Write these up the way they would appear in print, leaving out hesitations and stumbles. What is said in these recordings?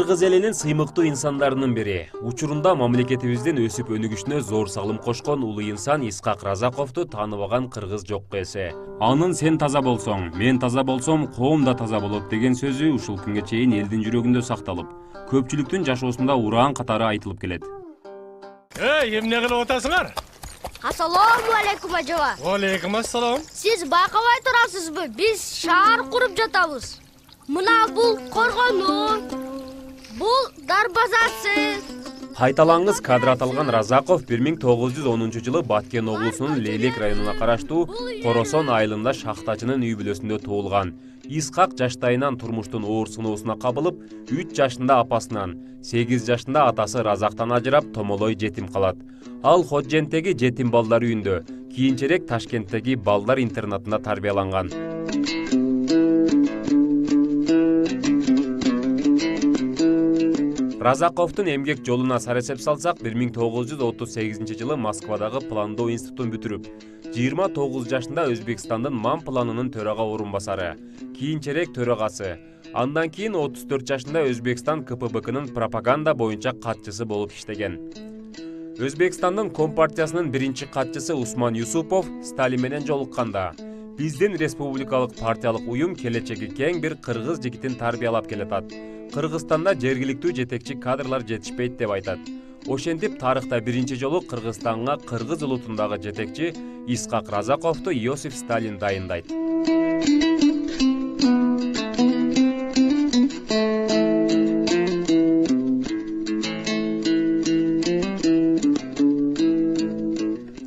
Кыргыз элинин сыймыктуу инсандарынын бири. Учурунда мамлекетибиздин өсүп өнүгүшүнө зор салым кошкон улуу инсан Исхак Разаковду тааныбаган кыргыз жок эсе. Анын "сен таза болсоң, мен таза болсом, коом да таза болот" деген сөзү ушул күнгө чейин элдин жүрөгүндө сакталып, көпчүлүктүн жашоосунда ураан катары айтылып келет. Эмне кылып атасыңар? Ассаламу алейкум ажаба. Алейкум ассалам. Сиз байкабай турасызбы? Биз шаар куруп жатабыз. Мына бул коргону, бул дарбазасы. Кайталаңыз кадр аталган Разаков 1910-жылы Баткен облусунун Лейлек районуна караштуу Коросон айылында шахтачынын үй бүлөсүндө туулган. Исхак жаштайынан турмуштун оор сыноосуна кабылып, 3 жашында апасынан, 8 жашында атасы Разактан ажырап, томолой жетим калат. Ал Ходженттеги жетим балдар үйүндө, кийинчерээк Ташкенттеги балдар интернатында тарбияланган. Разаковдун эмгек жолуна сар эсеп салсак, 1938-жылы Москвадагы пландоо институтун бүтүрүп, 29 жашында Өзбекстандын МАМ планынын төрага орун басары, кийинчерээк төрагасы, андан кийин 34 жашында Өзбекстан КПБКнын пропаганда боюнча катчысы болуп иштеген. Өзбекстандын Компартиясынын биринчи катчысы Усман Юсупов Сталин менен жолукканда, биздин республикалык партиялык уюм келечеги кең бир кыргыз жигитин тарбиялап келатат. Кыргызстанда жергиликтүү жетекчи кадрлар жетишпейт деп айтат. Ошентип тарыхта биринчи жолу Кыргызстанга кыргыз улутундагы жетекчи Исхак Разаковду Иосиф Сталин дайындайт.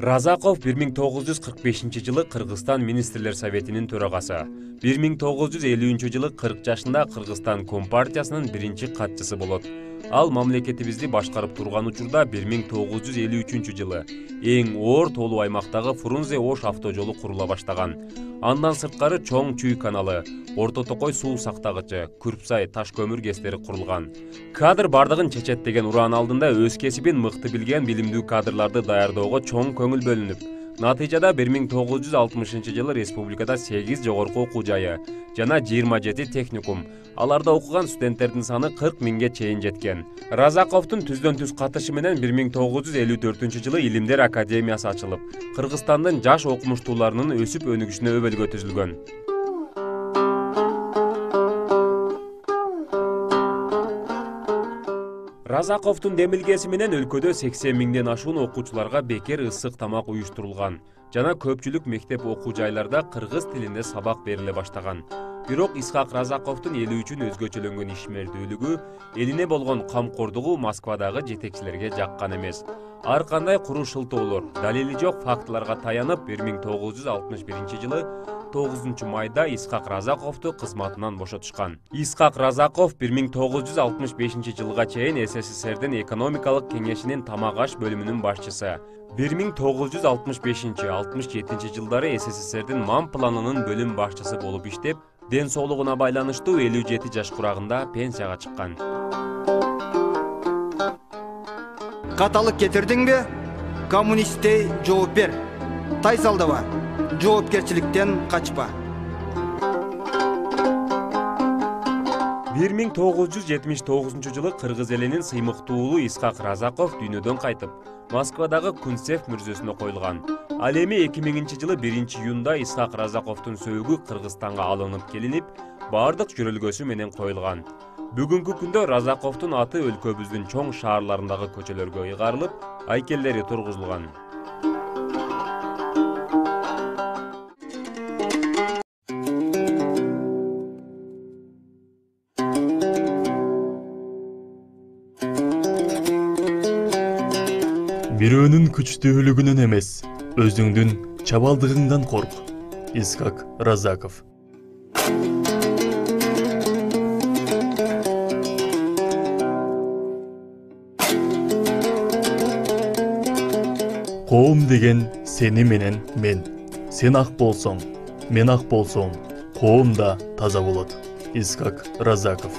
Разаков 1945-жылы Кыргызстан министрлер советинин төрагасы, 1950-жылы 40 жашында Кыргызстан Компартиясынын биринчи катчысы болот. Ал мамлекетибизди башкарып турган учурда 1953-жылы эң оор тоолуу аймактагы Фрунзе-Ош автожолу курула баштаган. Андан сырткары Чоң Чүй каналы, Орто Токой суу сактагычы, Күрпсай таш көмүр кестери курулган. Кадр бардыгын чечет деген ураан алдында өз кесибин мыкты билген билимдүү кадрларды даярдоого чоң көңүл бөлүнүп, натыйжада 1960-жылы республикада 8 жогорку окуу жайы жана 27 техникум, аларда окуган студенттердин саны 40 миңге чейин жеткен. Разаковдун түздөн-түз катышы менен 1954-жылы Илимдер академиясы ачылып, Кыргызстандын жаш окумуштууларынын өсүп өнүгүшүнө өбөлгө түзүлгөн. Разаковдун демилгеси менен өлкөдө 80 миңден ашуун окуучуларга бекер ысык тамак уюштурулган жана көпчүлүк мектеп окуу жайларда кыргыз тилинде сабак бериле баштаган. Бирок Исхак Разаковдун эли үчүн өзгөчөлөнгөн ишмердүүлүгү, элине болгон камкордугу Москвадагы жетекчилерге жаккан эмес. Ар кандай куру шылтоолор, далили жок фактыларга таянып 1961-жылы 9 майда Исхак Разаковду кызматынан бошотушкан. Исхак Разаков 1965-жылга чейин СССРдин экономикалык кеңешинин тамак аш бөлүмүнүн башчысы. 1965-67 жылдары СССРдин МАМ планынын бөлүм башчысы болуп иштеп, ден соолугуна байланыштуу 57 жаш курагында пенсияга чыккан. Каталык кетирдиңби? Коммунисттей жооп бер. Тайсалдыба, жоопкерчиликтен качпа. 1979-жылы кыргыз элинин сыймыктуулуу Исхак Разаков дүйнөдөн кайтып, Москвадагы Кунцев мүрзөсүнө коюлган. Ал эми 2000-жылы 1-июнда Исхак Разаковдун сөөгү Кыргызстанга алынып келинип, бардык жүрөлгөсү менен коюлган. Бүгүнкү күндө Разаковдун аты өлкөбүздүн чоң шаарларындагы көчөлөргө ыйгарылып, айкелдери тургузулган. Бирөөнүн күчтүүлүгүнөн эмес, өзүңдүн чабалдыгыңдан корк. Исхак Разаков. Коом деген сени менен мен. Сен ак болсоң, мен ак болсом, коом да таза болот. Исхак Разаков.